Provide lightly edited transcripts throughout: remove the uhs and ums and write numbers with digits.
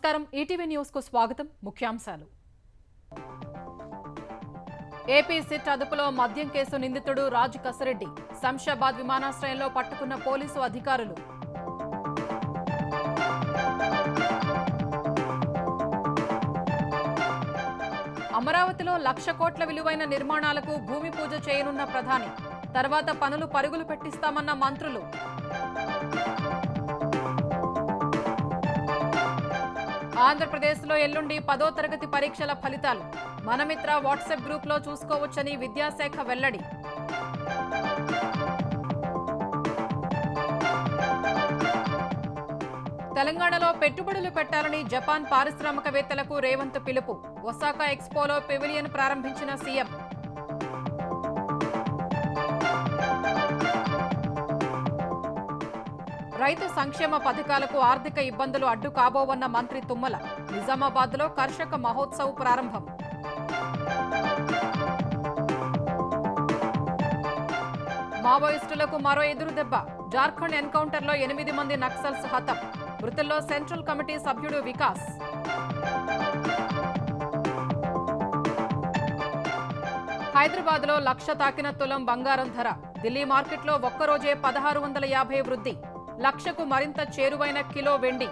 నమస్కారం ETV news కు స్వాగతం ముఖ్యాంశాలు ఏపీ సిట్ అదుపులో మద్యం కేసు నిందితుడు రాజు కసిరెడ్డి శంషాబాద్ విమానాశ్రయంలో పట్టుకున్న పోలీసు అధికారులు అమరావతిలో 1,00,000 కోట్ల విలువైన నిర్మాణాలకు భూమి పూజ చేయనున్న ప్రధాని తర్వాత పనులు పరుగులు పెట్టిస్తామన్న మంత్రులు ఆంధ్రప్రదేశ్లో ఎల్లుండి 10వ తరగతి పరీక్షల ఫలితాలు మనమిత్ర వాట్సాప్ గ్రూప్లో చూసుకోవచ్చని విద్యాశాఖ వెల్లడి తెలంగాణలో పెట్టుబడులు పెట్టాలని జపాన్ పారిశ్రామికవేత్తలకు రేవంత్ పిలుపు ఒసాకా ఎక్స్పోలో పెవిలియన్ ప్రారంభించిన సీఎం రైతు సంక్షేమ పథకాలకు ఆర్థిక ఇబ్బందులు అడ్డు కాబోవన్న మంత్రి తుమ్మల నిజామాబాద్లో కర్షక మహోత్సవ్ ప్రారంభం మావోయిస్టులకు మరో ఎదురుదెబ్బ జార్ఖండ్ ఎన్కౌంటర్లో 8 మంది నక్సల్స్ హతం మృతుల్లో సెంట్రల్ కమిటీ సభ్యుడు వికాస్ హైదరాబాద్లో 1,00,000 తాకిన తులం బంగారం ధర ఢిల్లీ మార్కెట్లో ఒక్కరోజే 1,650 వృద్ధి 1,00,000కు మరింత చేరువైన కిలో వెండి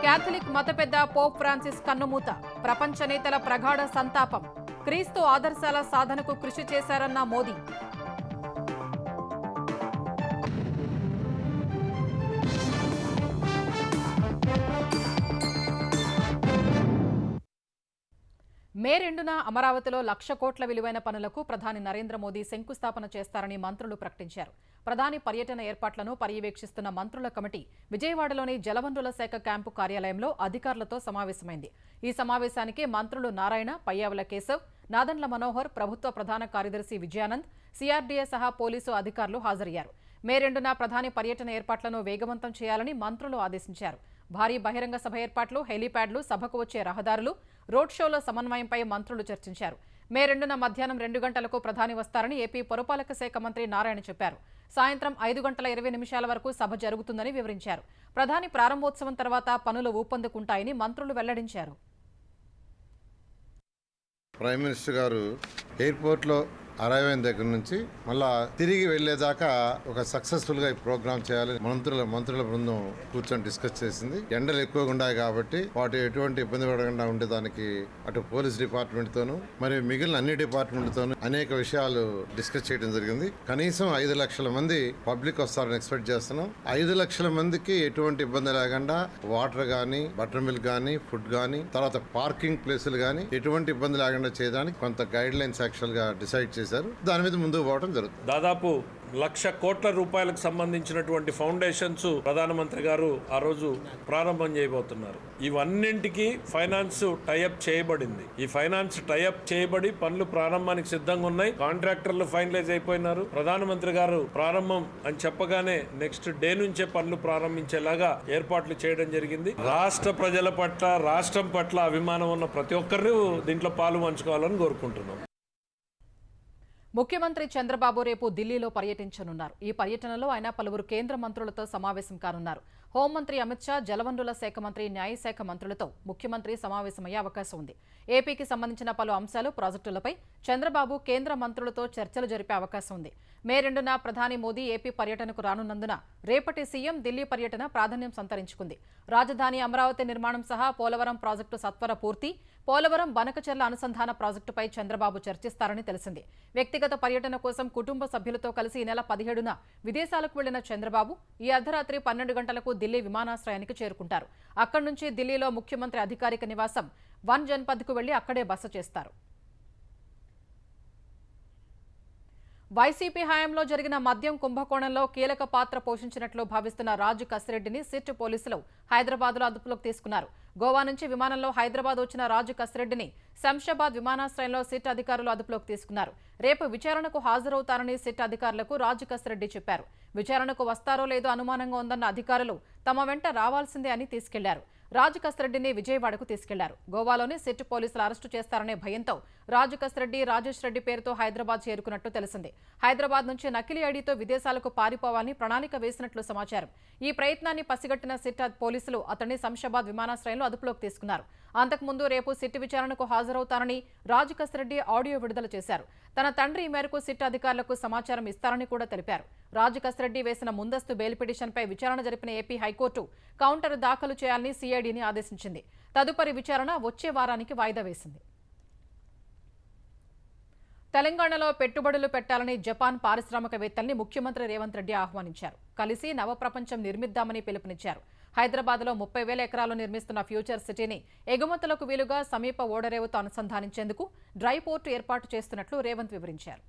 కేథలిక్ మత పెద్ద పోప్ ఫ్రాన్సిస్ కన్నుమూత ప్రపంచ నేతల ప్రగాఢ సంతాపం క్రీస్తు ఆదర్శాల సాధనకు కృషి చేశారన్న మోదీ మే 2న అమరావతిలో 1,00,000 కోట్ల విలువైన పనులకు ప్రధాని నరేంద్ర మోదీ శంకుస్థాపన చేస్తారని మంత్రులు ప్రకటించారు. ప్రధాని పర్యటన ఏర్పాట్లను పర్యవేక్షిస్తున్న మంత్రుల కమిటీ విజయవాడలోని జలవనరుల శాఖ క్యాంపు కార్యాలయంలో అధికారులతో సమావేశమైంది. ఈ సమావేశానికి మంత్రులు నారాయణ, పయ్యావుల కేశవ్, నాదెండ్ల మనోహర్, ప్రభుత్వ ప్రధాన కార్యదర్శి విజయానంద్, సిఆర్డీఏ సహా పోలీసు అధికారులు హాజరయ్యారు. మే 2న ప్రధాని పర్యటన ఏర్పాట్లను వేగవంతం చేయాలని మంత్రులు ఆదేశించారు. భారీ బహిరంగ సభ ఏర్పాట్లు, హెలీప్యాడ్లు, సభకు వచ్చే రహదారులు, రోడ్ షోల సమన్వయంపై మంత్రులు చర్చించారు. మే 2న మధ్యాహ్నం 2 గంటలకు ప్రధాని వస్తారని ఏపీ పురపాలక శాఖ మంత్రి నారాయణ చెప్పారు. సాయంత్రం 5:20 వరకు సభ జరుగుతుందని వివరించారు. ప్రధాని ప్రారంభోత్సవం తర్వాత పనులు ఊపందుకుంటాయని మంత్రులు వెల్లడించారు. ప్రైమ్ మినిస్టర్ గారు ఎయిర్పోర్ట్లో అరైవ్ అయిన దగ్గర నుంచి మళ్ళా తిరిగి వెళ్లేదాకా ఒక సక్సెస్ఫుల్ గా ఈ ప్రోగ్రామ్ చేయాలి మంత్రుల బృందం కూర్చొని డిస్కస్ చేసింది. ఎండలు ఎక్కువగా ఉన్నాయి కాబట్టి వాటి ఎటువంటి ఇబ్బంది పడకుండా ఉండేదానికి అటు పోలీస్ డిపార్ట్మెంట్ తోను మరియు మిగిలిన అన్ని డిపార్ట్మెంట్ తోను అనేక విషయాలు డిస్కస్ చేయడం జరిగింది. కనీసం 5 లక్షల మంది పబ్లిక్ వస్తారని ఎక్స్పెక్ట్ చేస్తున్నాం. 5 లక్షల మందికి ఎటువంటి ఇబ్బంది లేకుండా వాటర్ గానీ, బటర్ మిల్క్ గానీ, ఫుడ్ గానీ, తర్వాత పార్కింగ్ ప్లేసులు గానీ ఎటువంటి ఇబ్బంది లేకుండా చేయడానికి కొంత గైడ్ లైన్స్ యాక్చువల్ గా డిసైడ్ చేశారు. దాని మీద ముందుకు పోవడం జరుగుతుంది. దాదాపు 1,00,000 కోట్ల రూపాయలకు సంబంధించినటువంటి ఫౌండేషన్స్ ప్రధానమంత్రి గారు ఆ రోజు ప్రారంభం చేయబోతున్నారు. ఇవన్నింటికి ఫైనాన్స్ టైఅప్ చేయబడింది. ఈ ఫైనాన్స్ టైఅప్ చేయబడి పనులు ప్రారంభానికి సిద్ధంగా ఉన్నాయి. కాంట్రాక్టర్లు ఫైనలైజ్ అయిపోయినారు. ప్రధానమంత్రి గారు ప్రారంభం అని చెప్పగానే నెక్స్ట్ డే నుంచే పనులు ప్రారంభించేలాగా ఏర్పాట్లు చేయడం జరిగింది. రాష్ట్ర ప్రజల పట్ల, రాష్ట్రం పట్ల అభిమానం ఉన్న ప్రతి ఒక్కరు దీంట్లో పాలు పంచుకోవాలని కోరుకుంటున్నాం. ముఖ్యమంత్రి చంద్రబాబు రేపు ఢిల్లీలో పర్యటించనున్నారు. ఈ పర్యటనలో ఆయన పలువురు కేంద్ర మంత్రులతో సమావేశం కానున్నారు. హోంమంత్రి అమిత్ షా, జలవనరుల శాఖ మంత్రి, న్యాయశాఖ మంత్రులతో ముఖ్యమంత్రి సమావేశమయ్యే అవకాశం ఉంది. ఏపీకి సంబంధించిన పలు అంశాలు, ప్రాజెక్టులపై చంద్రబాబు కేంద్ర మంత్రులతో చర్చలు జరిపే అవకాశం ఉంది. మే 2న ప్రధాని మోదీ ఏపీ పర్యటనకు రానున్నందున రేపటి సీఎం ఢిల్లీ పర్యటన ప్రాధాన్యం సంతరించుకుంది. రాజధాని అమరావతి నిర్మాణం సహా పోలవరం ప్రాజెక్టు సత్వర పూర్తి, పోలవరం బనకచెర్ల అనుసంధాన ప్రాజెక్టుపై చంద్రబాబు చర్చిస్తారని తెలిసింది. వ్యక్తిగత పర్యటన కోసం కుటుంబ సభ్యులతో కలిసి ఈ నెల 17న విదేశాలకు వెళ్లిన చంద్రబాబు ఈ అర్ధరాత్రి 12 గంటలకు ఢిల్లీ విమానాశ్రయానికి చేరుకుంటారు. అక్కడి నుంచి ఢిల్లీలో ముఖ్యమంత్రి అధికారిక నివాసం వన్ జన్పథ్కు వెళ్లి అక్కడే బస చేస్తారు. వైసీపీ హయాంలో జరిగిన మద్యం కుంభకోణంలో కీలక పాత్ర పోషించినట్లు భావిస్తున్న రాజు కసిరెడ్డిని సిట్ పోలీసులు హైదరాబాద్లో అదుపులోకి తీసుకున్నారు. గోవా నుంచి విమానంలో హైదరాబాద్ వచ్చిన రాజు కసిరెడ్డిని శంషాబాద్ విమానాశ్రయంలో సిట్ అధికారులు అదుపులోకి తీసుకున్నారు. రేపు విచారణకు హాజరవుతారని సిట్ అధికారులకు రాజు కసిరెడ్డి చెప్పారు. విచారణకు వస్తారో లేదో అనుమానంగా ఉందన్న అధికారులు తమ వెంట రావాల్సిందే అని తీసుకెళ్లారు. రాజు కస్రెడ్డిని విజయవాడకు తీసుకెళ్లారు. గోవాలోని సిట్ పోలీసులు అరెస్టు చేస్తారనే భయంతో రాజు కస్రెడ్డి, రాజేష్ రెడ్డి పేరుతో హైదరాబాద్ చేరుకున్నట్టు తెలిసింది. హైదరాబాద్ నుంచి నకిలీ ఐడీతో విదేశాలకు పారిపోవాలని ప్రణాళిక వేసినట్లు సమాచారం. ఈ ప్రయత్నాన్ని పసిగట్టిన సిట్ పోలీసులు అతన్ని శంషాబాద్ విమానాశ్రయంలో అదుపులోకి తీసుకున్నారు. అంతకుముందు రేపు సిట్ విచారణకు హాజరవుతారని రాజు కస్రెడ్డి ఆడియో విడుదల చేశారు. తన తండ్రి ఈ మేరకు సిట్ అధికారులకు సమాచారం ఇస్తారని కూడా తెలిపారు. రాజు కస్రెడ్డి వేసిన ముందస్తు బెయిల్ పిటిషన్పై విచారణ జరిపిన ఏపీ హైకోర్టు కౌంటర్ దాఖలు చేయాలని సిఐడిని ఆదేశించింది. తదుపరి విచారణ వచ్చే వారానికి వాయిదా వేసింది. తెలంగాణలో పెట్టుబడులు పెట్టాలని జపాన్ పారిశ్రామికవేత్తల్ని ముఖ్యమంత్రి రేవంత్ రెడ్డి ఆహ్వానించారు. కలిసి నవప్రపంచం నిర్మిద్దామని పిలుపునిచ్చారు. హైదరాబాద్లో 30,000 ఎకరాలు నిర్మిస్తున్న ఫ్యూచర్ సిటీని ఎగుమతులకు వీలుగా సమీప ఓడరేవుతో అనుసంధానించేందుకు డ్రై పోర్టు ఏర్పాటు చేస్తున్నట్లు రేవంత్ వివరించారు.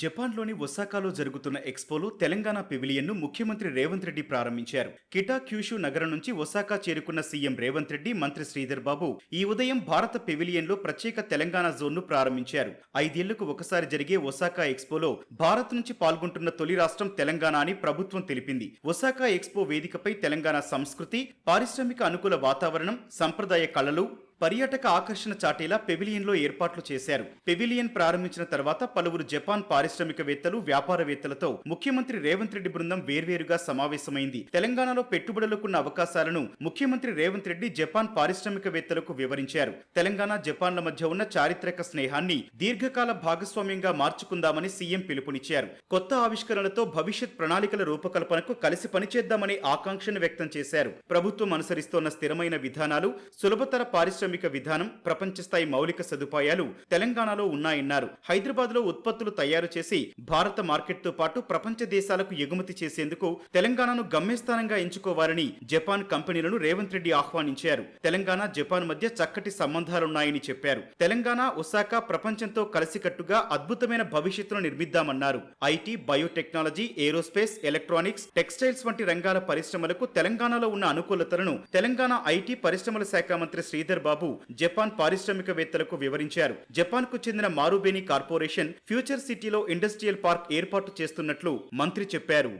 జపాన్లోని ఒసాకాలో జరుగుతున్న ఎక్స్పోలో తెలంగాణ పెవిలియన్ను ముఖ్యమంత్రి రేవంత్ రెడ్డి ప్రారంభించారు. కిటా క్యూషు నగరం నుంచి ఒసాకా చేరుకున్న సీఎం రేవంత్ రెడ్డి, మంత్రి శ్రీధర్ బాబు ఈ ఉదయం భారత పెవిలియన్లో ప్రత్యేక తెలంగాణ జోన్ను ప్రారంభించారు. 5 ఏళ్లకు ఒకసారి జరిగే ఒసాకా ఎక్స్పోలో భారత్ నుంచి పాల్గొంటున్న తొలి రాష్ట్రం తెలంగాణ అని ప్రభుత్వం తెలిపింది. ఒసాకా ఎక్స్పో వేదికపై తెలంగాణ సంస్కృతి, పారిశ్రామిక అనుకూల వాతావరణం, సంప్రదాయ కళలు, పర్యాటక ఆకర్షణ చాటేలా పెవిలియన్లో ఏర్పాట్లు చేశారు. పెవిలియన్ ప్రారంభించిన తర్వాత పలువురు జపాన్ పారిశ్రామికవేత్తలు, వ్యాపారవేత్తలతో ముఖ్యమంత్రి రేవంత్ రెడ్డి బృందం వేర్వేరుగా సమావేశమైంది. తెలంగాణలో పెట్టుబడులకున్న అవకాశాలను ముఖ్యమంత్రి రేవంత్ రెడ్డి జపాన్ పారిశ్రామికవేత్తలకు వివరించారు. తెలంగాణ, జపాన్ల మధ్య ఉన్న చారిత్రక స్నేహాన్ని దీర్ఘకాల భాగస్వామ్యంగా మార్చుకుందామని సీఎం పిలుపునిచ్చారు. కొత్త ఆవిష్కరణలతో భవిష్యత్ ప్రణాళికల రూపకల్పనకు కలిసి పనిచేద్దామని ఆకాంక్షను వ్యక్తం చేశారు. ప్రభుత్వం అనుసరిస్తోన్న స్థిరమైన విధానాలు, సులభతర పారిశ్రామిక విధానం, ప్రపంచ స్థాయి మౌలిక సదుపాయాలు తెలంగాణలో ఉన్నాయన్నారు. హైదరాబాద్ లో ఉత్పత్తులు తయారు చేసి భారత మార్కెట్ తో పాటు ప్రపంచ దేశాలకు ఎగుమతి చేసేందుకు తెలంగాణను గమ్యస్థానంగా ఎంచుకోవాలని జపాన్ కంపెనీలను రేవంత్ రెడ్డి ఆహ్వానించారు. తెలంగాణ, జపాన్ మధ్య చక్కటి సంబంధాలున్నాయని చెప్పారు. తెలంగాణ, ఒసాకా ప్రపంచంతో కలిసికట్టుగా అద్భుతమైన భవిష్యత్తును నిర్మిద్దామన్నారు. IT, biotechnology, aerospace, electronics, textiles వంటి రంగాల పరిశ్రమలకు తెలంగాణలో ఉన్న అనుకూలతలను తెలంగాణ ఐటీ పరిశ్రమల శాఖ మంత్రి శ్రీధర్ బాబు జపాన్ పారిశ్రామికవేత్తలకు వివరించారు. జపాన్ కు చెందిన మారుబేని కార్పొరేషన్ ఫ్యూచర్ సిటీలో ఇండస్ట్రియల్ పార్క్ ఏర్పాటు చేస్తున్నట్లు మంత్రి చెప్పారు.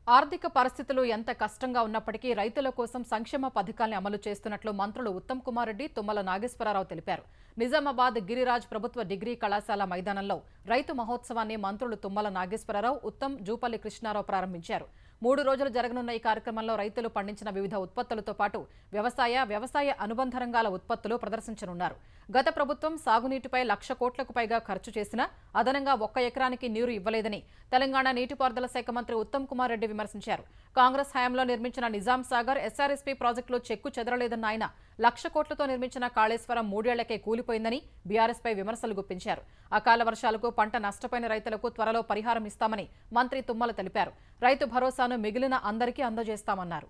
ఆర్థిక పరిస్థితులు ఎంత కష్టంగా ఉన్నప్పటికీ రైతుల కోసం సంక్షేమ పథకాల్ని అమలు చేస్తున్నట్లు మంత్రులు ఉత్తమ్ కుమార్ రెడ్డి, తుమ్మల నాగేశ్వరరావు తెలిపారు. నిజామాబాద్ గిరిరాజ్ ప్రభుత్వ డిగ్రీ కళాశాల మైదానంలో రైతు మహోత్సవాన్ని మంత్రులు తుమ్మల నాగేశ్వరరావు, ఉత్తమ్, జూపల్లి కృష్ణారావు ప్రారంభించారు. 3 రోజులు జరగనున్న ఈ కార్యక్రమంలో రైతులు పండించిన వివిధ ఉత్పత్తులతో పాటు వ్యవసాయ అనుబంధ రంగాల ఉత్పత్తులు ప్రదర్శించనున్నారు. గత ప్రభుత్వం సాగునీటిపై 1,00,000 కోట్లకు పైగా ఖర్చు చేసినా అదనంగా 1 ఎకరానికి నీరు ఇవ్వలేదని తెలంగాణ నీటిపారుదల శాఖ మంత్రి ఉత్తమ్ కుమార్ రెడ్డి విమర్శించారు. కాంగ్రెస్ హయాంలో నిర్మించిన నిజాం సాగర్, ఎస్ఆర్ఎస్పీ ప్రాజెక్టులో చెక్కు చెదరలేదన్న ఆయన 1,00,000 కోట్లతో నిర్మించిన కాళేశ్వరం 3 ఏళ్లకే కూలిపోయిందని బీఆర్ఎస్ పై విమర్శలు గుప్పించారు. అకాల వర్షాలకు పంట నష్టపోయిన రైతులకు త్వరలో పరిహారం ఇస్తామని మంత్రి తుమ్మల తెలిపారు. రైతు భరోసాను మిగిలిన అందరికీ అందజేస్తామన్నారు.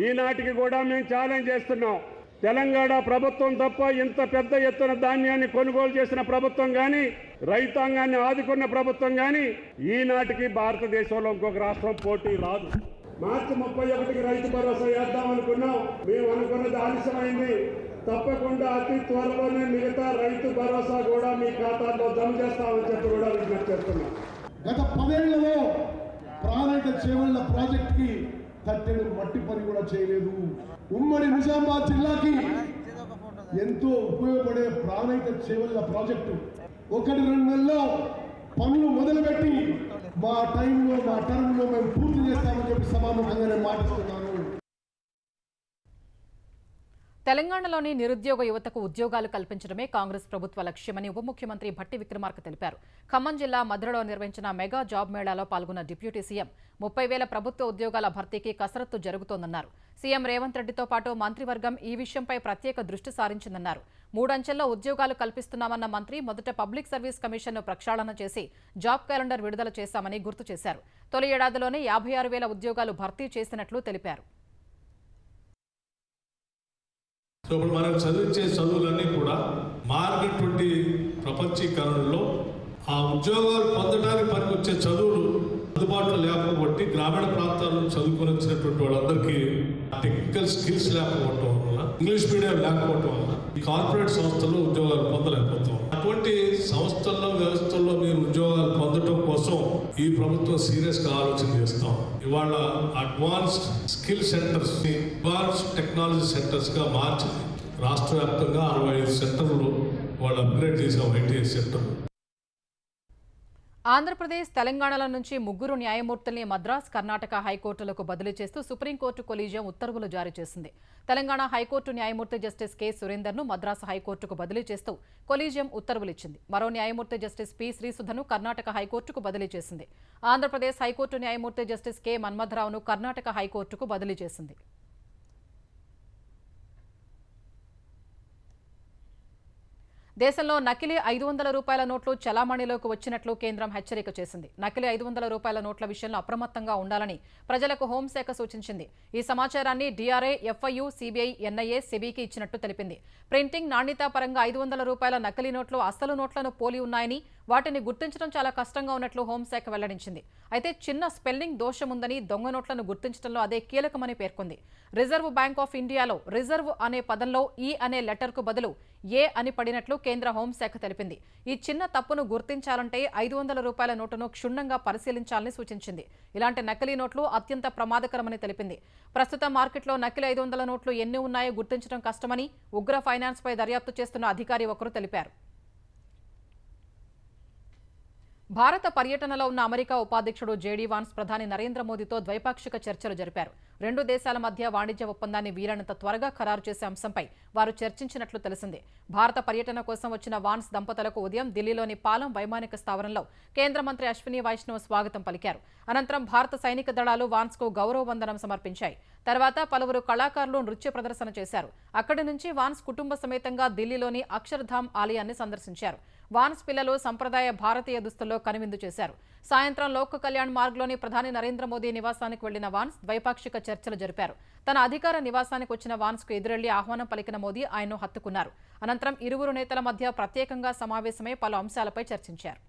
ఈనాటికి కూడా మేము ఛాలెంజ్ చేస్తున్నాం. తెలంగాణ ప్రభుత్వం తప్ప ఇంత పెద్ద ఎత్తున ధాన్యాన్ని కొనుగోలు చేసిన ప్రభుత్వం కానీ, రైతాంగాన్ని ఆదుకున్న ప్రభుత్వం కానీ ఈనాటికి భారతదేశంలో ఇంకొక రాష్ట్రం పోటీ రాదు. మార్చి 31కి రైతు భరోసా వేద్దామనుకున్నాం. మేము అనుకున్నది ఆలస్యమైంది. తప్పకుండా అతి త్వరలోనే మిగతా రైతు భరోసా కూడా మీ ఖాతాల్లో జమ చేస్తామని చెప్పి కూడా విజ్ఞప్తి చేస్తున్నాం. గత 10 ఏళ్లలో ప్రాణాయిత చేవళ్ల ప్రాజెక్టుకి కట్టెలు మట్టి పని కూడా చేయలేదు. ఉమ్మడి నిజామాబాద్ జిల్లాకి ఎంతో ఉపయోగపడే ప్రాణాయిత చేవళ్ల ప్రాజెక్టు 1-2 నెలల్లో పనులు మొదలుపెట్టి మా టైంలో, మా టర్మ్లో మేము పూర్తి చేస్తామని చెప్పి సమాముఖంగా నేను మాటిస్తున్నాను. తెలంగాణలోని నిరుద్యోగ యువతకు ఉద్యోగాలు కల్పించడమే కాంగ్రెస్ ప్రభుత్వ లక్ష్యమని ఉప ముఖ్యమంత్రి భట్టి విక్రమార్క తెలిపారు. ఖమ్మం జిల్లా మధురలో నిర్వహించిన మెగా జాబ్ మేళాలో పాల్గొన్న డిప్యూటీ సీఎం 30,000 ప్రభుత్వ ఉద్యోగాల భర్తీకి కసరత్తు జరుగుతోందన్నారు. సీఎం రేవంత్ రెడ్డితో పాటు మంత్రివర్గం ఈ విషయంపై ప్రత్యేక దృష్టి సారించిందన్నారు. 3 అంచెల్లో ఉద్యోగాలు కల్పిస్తున్నామన్న మంత్రి మొదట పబ్లిక్ సర్వీస్ కమిషన్ను ప్రక్షాళన చేసి జాబ్ క్యాలెండర్ విడుదల చేశామని గుర్తు చేశారు. తొలి ఏడాదిలోనే 56,000 ఉద్యోగాలు భర్తీ చేసినట్లు తెలిపారు. సో ఇప్పుడు మనం చదివించే చదువులన్నీ కూడా మారినటువంటి ప్రపంచీకరణలో ఆ ఉద్యోగాలు పొందడానికి పనికొచ్చే చదువులు అందుబాటులో లేకపోతే గ్రామీణ ప్రాంతాల్లో చదువుకొని వచ్చినటువంటి వాళ్ళందరికీ టెక్నికల్ స్కిల్స్ లేకపోవటం వల్ల, ఇంగ్లీష్ మీడియం లేకపోవటం వల్ల ఈ కార్పొరేట్ సంస్థల్లో ఉద్యోగాలు పొందలేకపోతాం. అటువంటి సంస్థల్లో వ్యవస్థల్లో మీరు ఉద్యోగాలు పొందడం కోసం ఈ ప్రభుత్వం సీరియస్ గా ఆలోచన చేస్తాం. ఇవాళ అడ్వాన్స్డ్ స్కిల్ సెంటర్స్ ని అడ్వాన్స్డ్ టెక్నాలజీ సెంటర్స్ గా మార్చింది. రాష్ట్ర వ్యాప్తంగా 65 సెంటర్లు వాళ్ళు అప్గ్రేడ్ చేసాం ఐటీఐ సెంటర్లు. ఆంధ్రప్రదేశ్, తెలంగాణల నుంచి 3 న్యాయమూర్తుల్ని మద్రాస్, కర్ణాటక హైకోర్టులకు బదిలీ చేస్తూ సుప్రీంకోర్టు కొలీజియం ఉత్తర్వులు జారీ చేసింది. తెలంగాణ హైకోర్టు న్యాయమూర్తి జస్టిస్ కె సురేందర్ను మద్రాసు హైకోర్టుకు బదిలీ చేస్తూ కొలీజియం ఉత్తర్వులిచ్చింది. మరో న్యాయమూర్తి జస్టిస్ పి శ్రీసుధను కర్ణాటక హైకోర్టుకు బదిలీ చేసింది. ఆంధ్రప్రదేశ్ హైకోర్టు న్యాయమూర్తి జస్టిస్ కె మన్మథరావును కర్ణాటక హైకోర్టుకు బదిలీ చేసింది. దేశంలో నకిలీ 500 రూపాయల నోట్లు చలామణిలోకి వచ్చినట్లు కేంద్రం హెచ్చరిక చేసింది. నకిలీ 500 రూపాయల నోట్ల విషయంలో అప్రమత్తంగా ఉండాలని ప్రజలకు హోంశాఖ సూచించింది. ఈ సమాచారాన్ని డీఆర్ఐ, ఎఫ్ఐయు, సిబిఐ, ఎన్ఐఏ, సెబీకి ఇచ్చినట్టు తెలిపింది. ప్రింటింగ్, నాణ్యత పరంగా 500 రూపాయల నకిలీ నోట్లు అసలు నోట్లను పోలి ఉన్నాయని, వాటిని గుర్తించడం చాలా కష్టంగా ఉన్నట్లు హోంశాఖ వెల్లడించింది. అయితే చిన్న స్పెల్లింగ్ దోషముందని, దొంగ నోట్లను గుర్తించడంలో అదే కీలకమని పేర్కొంది. రిజర్వ్ బ్యాంక్ ఆఫ్ ఇండియాలో రిజర్వ్ అనే పదంలో ఈ అనే లెటర్కు బదులు ఏ అని పడినట్లు కేంద్ర హోంశాఖ తెలిపింది. ఈ చిన్న తప్పును గుర్తించాలంటే 500 రూపాయల నోటును క్షుణ్ణంగా పరిశీలించాలని సూచించింది. ఇలాంటి నకిలీ నోట్లు అత్యంత ప్రమాదకరమని తెలిపింది. ప్రస్తుతం మార్కెట్లో నకిలీ 500 నోట్లు ఎన్ని ఉన్నాయో గుర్తించడం కష్టమని ఉగ్ర ఫైనాన్స్ పై దర్యాప్తు చేస్తున్న అధికారి ఒకరు తెలిపారు. భారత పర్యటనలో ఉన్న అమెరికా ఉపాధ్యక్షుడు జేడీ వాన్స్ ప్రధాని నరేంద్ర మోదీతో ద్వైపాక్షిక చర్చలు జరిపారు. 2 దేశాల మధ్య వాణిజ్య ఒప్పందాన్ని వీలైనంత త్వరగా ఖరారు చేసే అంశంపై వారు చర్చించినట్లు తెలిసింది. భారత పర్యటన కోసం వచ్చిన వాన్స్ దంపతులకు ఉదయం ఢిల్లీలోని పాలం వైమానిక స్థావరంలో కేంద్ర మంత్రి అశ్విని వైష్ణవ్ స్వాగతం పలికారు. అనంతరం భారత సైనిక దళాలు వాన్స్కు గౌరవ వందనం సమర్పించాయి. తర్వాత పలువురు కళాకారులు నృత్య ప్రదర్శన చేశారు. అక్కడి నుంచి వాన్స్ కుటుంబ సమేతంగా ఢిల్లీలోని అక్షర్ధామ్ ఆలయాన్ని సందర్శించారు. వాన్స్ పిల్లలు సంప్రదాయ భారతీయ దుస్తుల్లో కనువిందు చేశారు. సాయంత్రం లోక్ కళ్యాణ్ మార్గ్లోని ప్రధాని నరేంద్ర మోదీ నివాసానికి వెళ్లిన వాన్స్ ద్వైపాక్షిక చర్చలు జరిపారు. తన అధికార నివాసానికి వచ్చిన వాన్స్కు ఎదురెళ్లి ఆహ్వానం పలికిన మోదీ ఆయన్ను హత్తుకున్నారు. అనంతరం ఇరువురు నేతల మధ్య ప్రత్యేకంగా సమావేశమై పలు అంశాలపై చర్చించారు.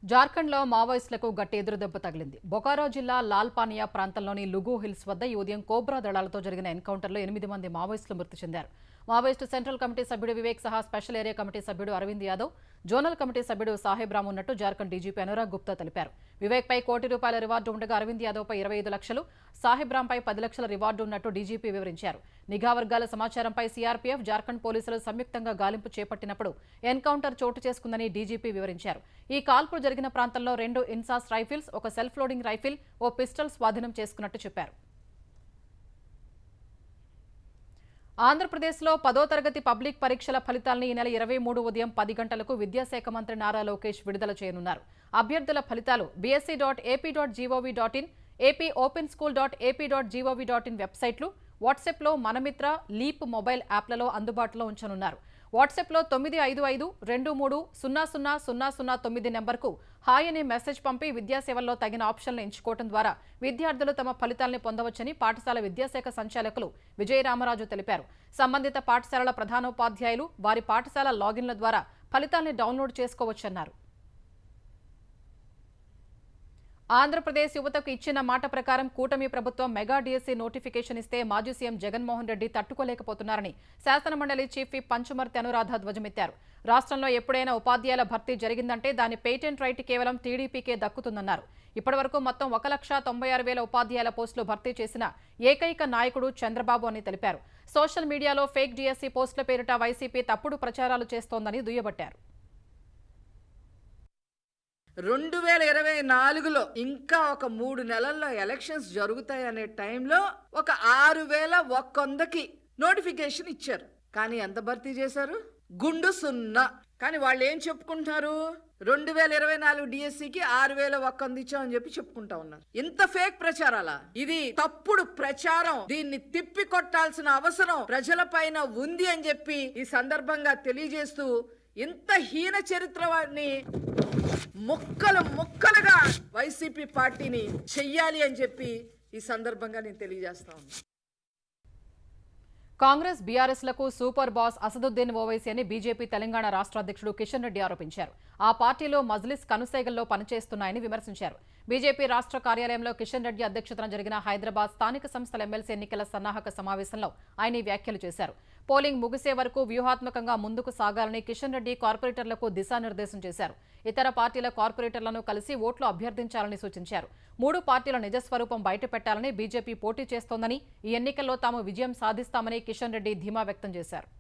జార్ఖండ్లో మావోయిస్టులకు గట్టి ఎదురుదెబ్బ తగిలింది. బొకారో జిల్లా లాల్పానియా ప్రాంతంలోని లుగు హిల్స్ వద్ద ఈ ఉదయం కోబ్రా దళాలతో జరిగిన ఎన్కౌంటర్లో 8 మంది మావోయిస్టులు మృతి చెందారు. మావోయిస్టు సెంట్రల్ కమిటీ సభ్యుడు వివేక్ సహా స్పెషల్ ఏరియా కమిటీ సభ్యుడు అరవింద్ యాదవ్, జోనల్ కమిటీ సభ్యుడు సాహెబ్ రామ్ ఉన్నట్టు జార్ఖండ్ డీజీపీ అనురాగ్ గుప్తా తెలిపారు. వివేక్ పై ₹1 కోటి రివార్డు ఉండగా అరవింద్ యాదవ్ పై 25 లక్షలు, సాహెబ్ రామ్ పై 10 లక్షల రివార్డు ఉన్నట్టు డీజీపీ వివరించారు. నిఘా వర్గాల సమాచారంపై సీఆర్పీఎఫ్, జార్ఖండ్ పోలీసులు సంయుక్తంగా గాలింపు చేపట్టినప్పుడు ఎన్కౌంటర్ చోటు చేసుకుందని డీజీపీ వివరించారు. ఈ కాల్పులు జరిగిన ప్రాంతంలో 2 ఇన్సాస్ రైఫిల్స్, ఒక సెల్ఫ్ లోడింగ్ రైఫిల్, ఓ పిస్టల్ స్వాధీనం చేసుకున్నట్టు చెప్పారు. ఆంధ్రప్రదేశ్లో 10వ తరగతి పబ్లిక్ పరీక్షల ఫలితాలను ఈ నెల 23 ఉదయం 10 గంటలకు విద్యాశాఖ మంత్రి నారా లోకేష్ విడుదల చేయనున్నారు. అభ్యర్థుల ఫలితాలు bsc.ap.gov.in, apopenSchool.ap.gov.in వెబ్సైట్లు, వాట్సాప్లో మనమిత్ర, లీప్ మొబైల్ యాప్లలో అందుబాటులో ఉంచనున్నారు. వాట్సాప్లో 955223000009 నెంబర్కు హాయ్ అనే మెసేజ్ పంపి విద్యాసేవల్లో తగిన ఆప్షన్లు ఎంచుకోవడం ద్వారా విద్యార్థులు తమ ఫలితాలను పొందవచ్చని పాఠశాల విద్యాశాఖ సంచాలకులు విజయరామరాజు తెలిపారు. సంబంధిత పాఠశాలల ప్రధానోపాధ్యాయులు వారి పాఠశాల లాగిన్ల ద్వారా ఫలితాలను డౌన్లోడ్ చేసుకోవచ్చన్నారు. ఆంధ్రప్రదేశ్ యువతకు ఇచ్చిన మాట ప్రకారం కూటమి ప్రభుత్వం మెగా డిఎస్సీ నోటిఫికేషన్ ఇస్తే మాజీ సీఎం జగన్మోహన్ రెడ్డి తట్టుకోలేకపోతున్నారని శాసనమండలి చీఫ్ విప్ పంచుమర్తి అనురాధ ధ్వజమెత్తారు. రాష్ట్రంలో ఎప్పుడైనా ఉపాధ్యాయుల భర్తీ జరిగిందంటే దాని పేటెంట్ రైట్ కేవలం టీడీపీకే దక్కుతుందన్నారు. ఇప్పటివరకు మొత్తం 1,96,000 ఉపాధ్యాయుల పోస్టులు భర్తీ చేసిన ఏకైక నాయకుడు చంద్రబాబు అని తెలిపారు. సోషల్ మీడియాలో ఫేక్ డిఎస్సీ పోస్టుల పేరిట వైసీపీ తప్పుడు ప్రచారాలు చేస్తోందని దుయ్యబట్టారు. 2024లో ఇంకా ఒక 3 నెలల్లో ఎలక్షన్స్ జరుగుతాయనే టైంలో ఒక 6,100కి నోటిఫికేషన్ ఇచ్చారు. కానీ ఎంత భర్తీ చేశారు? గుండు 0. కానీ వాళ్ళు ఏం చెప్పుకుంటున్నారు? 2024 డిఎస్సికి 6,100 ఇచ్చామని చెప్పి చెప్పుకుంటా ఉన్నారు. ఇంత ఫేక్ ప్రచారాలా? ఇది తప్పుడు ప్రచారం. దీన్ని తిప్పి కొట్టాల్సిన అవసరం ప్రజల పైన ఉంది అని చెప్పి ఈ సందర్భంగా తెలియజేస్తూ, ఇంత హీన చరిత్ర వారిని ముక్కలుగా వైసీపీ పార్టీని చెయ్యాలి అని చెప్పి ఈ సందర్భంగా నేను తెలియజేస్తా ఉన్నాను. కాంగ్రెస్ బీఆర్ఎస్లకు సూపర్ బాస్ అసదుద్దీన్ ఓవైసీ అని బీజేపీ తెలంగాణ రాష్ట్ర అధ్యక్షుడు కిషన్ రెడ్డి ఆరోపించారు. ఆ పార్టీలో మజ్లిస్ కనుసైగల్లో పనిచేస్తున్నాయని విమర్శించారు. బీజేపీ రాష్ట్ర కార్యాలయంలో కిషన్ రెడ్డి అధ్యక్షతన జరిగిన హైదరాబాద్ స్థానిక సంస్థల ఎమ్మెల్సీ ఎన్నికల సన్నాహక సమావేశంలో ఆయన ఈ వ్యాఖ్యలు చేశారు. పోలింగ్ ముగిసే వరకు వ్యూహాత్మకంగా ముందుకు సాగాలని కిషన్ రెడ్డి కార్పొరేటర్లకు దిశానిర్దేశం చేశారు. ఇతర పార్టీల కార్పొరేటర్లను కలిసి ఓట్లు అభ్యర్థించాలని సూచించారు. 3 పార్టీల నిజస్వరూపం బయటపెట్టాలని బీజేపీ పోటీ చేస్తోందని, ఈ ఎన్నికల్లో తాము విజయం సాధిస్తామని కిషన్ రెడ్డి ధీమా వ్యక్తం చేశారు.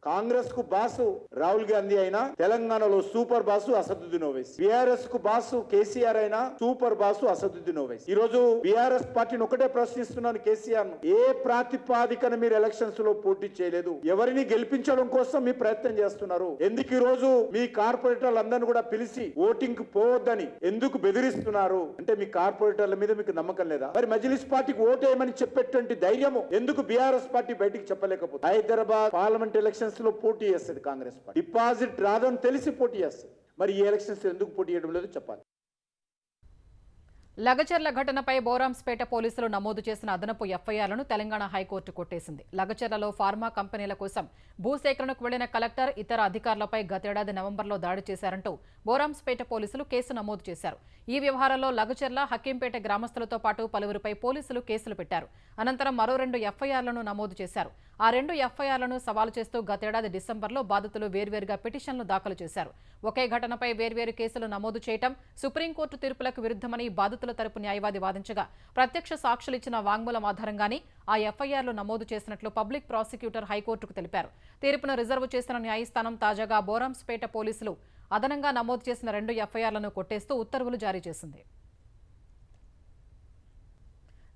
కాంగ్రెస్ కు బాసు రాహుల్ గాంధీ అయినా తెలంగాణలో super boss Asaduddin Owaisi, BRS కు బాసు కేసీఆర్ అయినా సూపర్ బాసు అసదుద్దీన్ ఓవైసీ. ఈ రోజు బీఆర్ఎస్ పార్టీని ఒకటే ప్రశ్నిస్తున్నాను, కేసీఆర్ ఏ ప్రాతిపాదికన మీరు ఎలక్షన్స్ లో పోటీ చేయలేదు? ఎవరిని గెలిపించడం కోసం మీ ప్రయత్నం చేస్తున్నారు? ఎందుకు ఈ రోజు మీ కార్పొరేటర్లందరినీ కూడా పిలిచి ఓటింగ్ కు పోవద్దని ఎందుకు బెదిరిస్తున్నారు? అంటే మీ కార్పొరేటర్ల మీద మీకు నమ్మకం లేదా? మరి మజ్లిస్ పార్టీకి ఓటేయమని చెప్పేటువంటి ధైర్యము ఎందుకు బీఆర్ఎస్ పార్టీ బయటికి చెప్పలేకపోతుంది? హైదరాబాద్ పార్లమెంట్ ఎలక్షన్స్ లో పోటీ చేస్తుంది కాంగ్రెస్ పార్టీ, డిపాజిట్ రాదని తెలిసి పోటీ చేస్తుంది. మరి ఈ ఎలక్షన్స్ ఎందుకు పోటీ చేయడం లేదు చెప్పాలి. లగచర్ల ఘటనపై బోరాంస్పేట పోలీసులు నమోదు చేసిన అదనపు ఎఫ్ఐఆర్లను తెలంగాణ హైకోర్టు కొట్టేసింది. లగచర్లలో ఫార్మా కంపెనీల కోసం భూసేకరణకు వెళ్లిన కలెక్టర్, ఇతర అధికారులపై గతేడాది నవంబర్లో దాడి చేశారంటూ బోరాంస్పేట పోలీసులు కేసు నమోదు చేశారు. ఈ వ్యవహారంలో లగచర్ల, హకీంపేట గ్రామస్తులతో పాటు పలువురిపై పోలీసులు కేసులు పెట్టారు. అనంతరం మరో 2 ఎఫ్ఐఆర్లను నమోదు చేశారు. ఆ 2 ఎఫ్ఐఆర్లను సవాలు చేస్తూ గతేడాది డిసెంబర్లో బాధితులు వేర్వేరుగా పిటిషన్లు దాఖలు చేశారు. ఒకే ఘటనపై వేర్వేరు కేసులు నమోదు చేయడం సుప్రీంకోర్టు తీర్పులకు విరుద్ధమని బాధితుల తరపు న్యాయవాది వాదించగా, ప్రత్యక్ష సాక్షులు ఇచ్చిన వాంగ్మూలం ఆధారంగానే ఆ ఎఫ్ఐఆర్లు నమోదు చేసినట్లు పబ్లిక్ ప్రాసిక్యూటర్ హైకోర్టుకు తెలిపారు. తీర్పును రిజర్వ్ చేసిన న్యాయస్థానం తాజాగా బోరాంస్పేట పోలీసులు అదనంగా నమోదు చేసిన 2 ఎఫ్ఐఆర్లను కొట్టేస్తూ ఉత్తర్వులు జారీ చేసింది.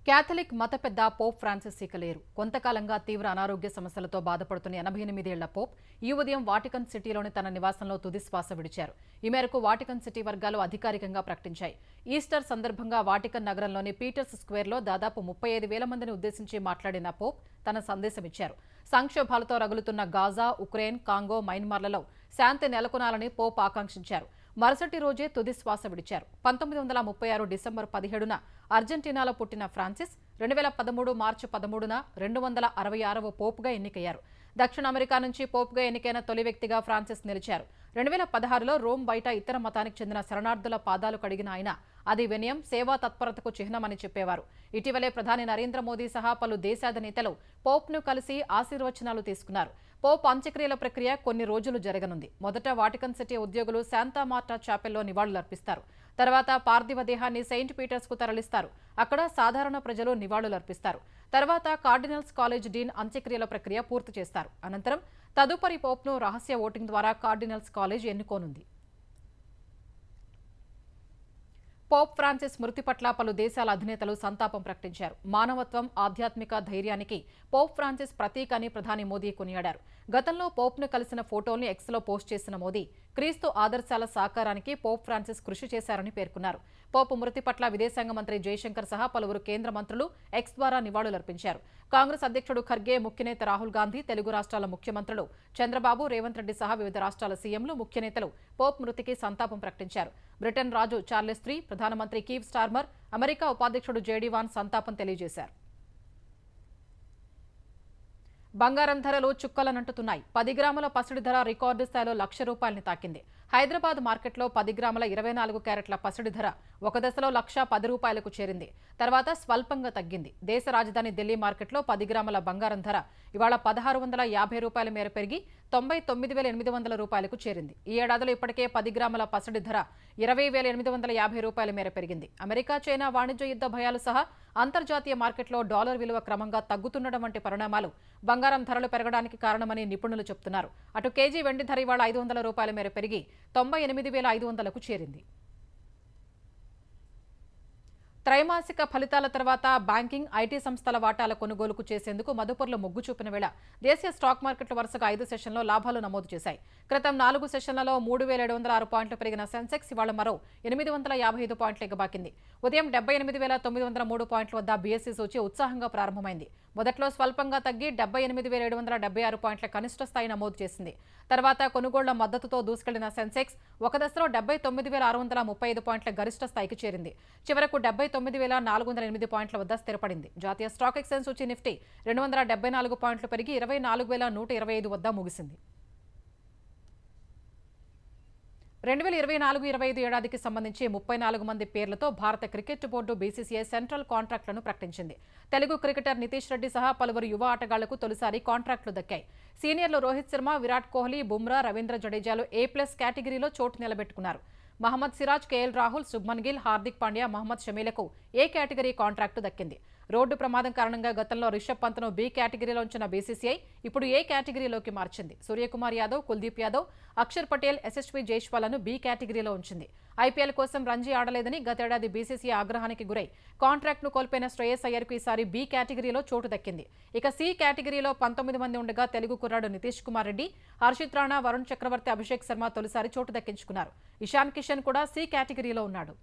కేథలిక్ మత పెద్ద పోప్ ఫ్రాన్సిస్ ఇక లేరు. కొంతకాలంగా తీవ్ర అనారోగ్య సమస్యలతో బాధపడుతున్న 88 ఏళ్ల పోప్ ఈ ఉదయం వాటికన్ సిటీలోని తన నివాసంలో తుదిశ్వాస విడిచారు. ఈ మేరకు వాటికన్ సిటీ వర్గాలు అధికారికంగా ప్రకటించాయి. ఈస్టర్ సందర్భంగా వాటికన్ నగరంలోని పీటర్స్ స్క్వేర్లో దాదాపు 35,000 మందిని ఉద్దేశించి మాట్లాడిన పోప్ తన సందేశమిచ్చారు. సంక్షోభాలతో రగులుతున్న గాజా, ఉక్రెయిన్, కాంగో, మయన్మార్లలో శాంతి నెలకొనాలని పోప్ ఆకాంక్షించారు. మరుసటి రోజే తుది శ్వాస విడిచారు. 1936 డిసెంబర్ 17న అర్జెంటీనాలో పుట్టిన ఫ్రాన్సిస్ 2013 మార్చి 13న 266వ పోప్గా ఎన్నికయ్యారు. దక్షిణ అమెరికా నుంచి పోప్గా ఎన్నికైన తొలి వ్యక్తిగా ఫ్రాన్సిస్ నిలిచారు. 2016లో రోమ్ బయట ఇతర మతానికి చెందిన శరణార్థుల పాదాలు కడిగిన ఆయన అది వినయం, సేవా తత్పరతకు చిహ్నమని చెప్పేవారు. ఇటీవలే ప్రధాని నరేంద్ర మోదీ సహా పలు దేశాధినేతలు పోప్ను కలిసి ఆశీర్వచనాలు తీసుకున్నారు. పోప్ అంత్యక్రియల ప్రక్రియ కొన్ని రోజులు జరగనుంది. మొదట వాటికన్ సిటీ ఉద్యోగులు శాంతా మార్టా చాపెల్లో నివాళులర్పిస్తారు. తర్వాత పార్థివ దేహాన్ని సెయింట్ పీటర్స్ కు తరలిస్తారు. అక్కడ సాధారణ ప్రజలు నివాళులర్పిస్తారు. తర్వాత కార్డినల్స్ కాలేజ్ డీన్ అంత్యక్రియల ప్రక్రియ పూర్తి చేస్తారు. అనంతరం తదుపరి పోప్ను రహస్య ఓటింగ్ ద్వారా కార్డినల్స్ కాలేజ్ ఎన్నుకోనుంది. పోప్ ఫ్రాన్సిస్ మృతి పట్ల పలు దేశాల అధినేతలు సంతాపం ప్రకటించారు. మానవత్వం, ఆధ్యాత్మిక ధైర్యానికి పోప్ ఫ్రాన్సిస్ ప్రతీక అని ప్రధాని మోదీ కొనియాడారు. గతంలో పోప్ను కలిసిన ఫోటోల్ని ఎక్స్లో పోస్ట్ చేసిన మోదీ క్రీస్తు ఆదర్శాల సాకారానికి పోప్ ఫ్రాన్సిస్ కృషి చేశారని పేర్కొన్నారు. పోప్ మృతి పట్ల విదేశాంగ మంత్రి జయశంకర్ సహా పలువురు కేంద్ర మంత్రులు ఎక్స్ ద్వారా నివాళులర్పించారు. కాంగ్రెస్ అధ్యక్షుడు ఖర్గే, ముఖ్యనేత రాహుల్ గాంధీ, తెలుగు రాష్ట్రాల ముఖ్యమంత్రులు చంద్రబాబు, రేవంత్ రెడ్డి సహా వివిధ రాష్ట్రాల సీఎంలు, ముఖ్యనేతలు పోప్ మృతికి సంతాపం ప్రకటించారు. బ్రిటన్ రాజు చార్లెస్ III, ప్రధానమంత్రి కీవ్ స్టార్మర్, అమెరికా ఉపాధ్యక్షుడు జేడీ వాన్స్ సంతాపం తెలియజేశారు. బంగారం ధరలు చుక్కలనంటున్నాయి. 10 గ్రాముల పసిడి ధర రికార్డు స్థాయిలో ₹1,00,000 తాకింది. హైదరాబాద్ మార్కెట్లో 10 గ్రాముల 24 క్యారెట్ల పసిడి ధర ఒక దశలో ₹110కు చేరింది. తర్వాత స్వల్పంగా తగ్గింది. దేశ రాజధాని ఢిల్లీ మార్కెట్లో 10 గ్రాముల బంగారం ధర ఇవాళ ₹1,650 మేర పెరిగి ₹99,800కు చేరింది. ఈ ఏడాదిలో ఇప్పటికే 10 గ్రాముల పసిడి ధర ₹20,850 మేర పెరిగింది. అమెరికా, చైనా వాణిజ్య యుద్ధ భయాలు సహా అంతర్జాతీయ మార్కెట్లో డాలర్ విలువ క్రమంగా తగ్గుతుండడం వంటి పరిణామాలు బంగారం ధరలు పెరగడానికి కారణమని నిపుణులు చెబుతున్నారు. అటు కేజీ వెండి ధర ఇవాళ ₹500 మేర పెరిగి 98,500కు చేరింది. త్రైమాసిక ఫలితాల తర్వాత బ్యాంకింగ్, ఐటీ సంస్థల వాటాల కొనుగోలుకు చేసేందుకు మదుపర్లు మొగ్గు చూపిన వేళ దేశీయ స్టాక్ మార్కెట్లు వరుసగా 5 సెషన్లో లాభాలు నమోదు చేశాయి. క్రితం 4 సెషన్లలో 3,706 పాయింట్లు పెరిగిన సెన్సెక్స్ ఇవాళ మరో 855 పాయింట్లు ఎగబాకింది. ఉదయం 78,903 పాయింట్ల వద్ద బీఎస్సీ సూచీ ఉత్సాహంగా ప్రారంభమైంది. మొదట్లో స్వల్పంగా తగ్గి 78,776 పాయింట్ల కనిష్ట స్థాయి నమోదు చేసింది. తర్వాత కొనుగోళ్ల మద్దతుతో దూసుకెళ్లిన సెన్సెక్స్ ఒక దశలో 79,635 పాయింట్ల గరిష్ట స్థాయికి చేరింది. చివరకు 79,408 పాయింట్ల వద్ద స్థిరపడింది. జాతీయ స్టాక్ ఎక్స్చేంజ్ సూచీ నిఫ్టీ 274 పాయింట్లు పెరిగి 24,125 వద్ద ముగిసింది. 2024-25 ఏడాదికి సంబంధించి 34 మంది పేర్లతో భారత క్రికెట్ బోర్డు బీసీసీఐ సెంట్రల్ కాంట్రాక్టులను ప్రకటించింది. తెలుగు క్రికెటర్ నితీష్ రెడ్డి సహా పలువురు యువ ఆటగాళ్లకు తొలిసారి కాంట్రాక్టులు దక్కాయి. సీనియర్లు రోహిత్ శర్మ, విరాట్ కోహ్లీ, బుమ్రా, రవీంద్ర జడేజాలు A+ కేటగిరీలో చోటు నిలబెట్టుకున్నారు. మహమ్మద్ సిరాజ్, కేఎల్ రాహుల్, శుభ్మన్ గిల్, హార్దిక్ పాండ్యా, మహమ్మద్ షమీలకు A కేటగిరీ కాంట్రాక్టు దక్కింది. రోడ్డు ప్రమాదం కారణంగా గతంలో రిషబ్ పంత్ను B కేటగిరీలో ఉంచిన బీసీసీఐ ఇప్పుడు A కేటగిరీలోకి మార్చింది. సూర్యకుమార్ యాదవ్, కుల్దీప్ యాదవ్, అక్షర్ పటేల్, SSV జైష్వాల్ను B కేటగిరీలో ఉంచింది. IPL కోసం రంజీ ఆడలేదని గతేడాది బీసీసీఐ ఆగ్రహానికి గురై కాంట్రాక్ట్ను కోల్పోయిన శ్రేయస్ అయ్యర్కు ఈసారి B కేటగిరీలో చోటు దక్కింది. ఇక C కేటగిరీలో 19 మంది ఉండగా తెలుగు కుర్రాడు నితీష్ కుమార్ రెడ్డి, హర్షిత్ రాణా, వరుణ్ చక్రవర్తి, అభిషేక్ శర్మ తొలిసారి చోటు దక్కించుకున్నారు. ఇషాన్ కిషన్ కూడా C కేటగిరీలో ఉన్నాడు.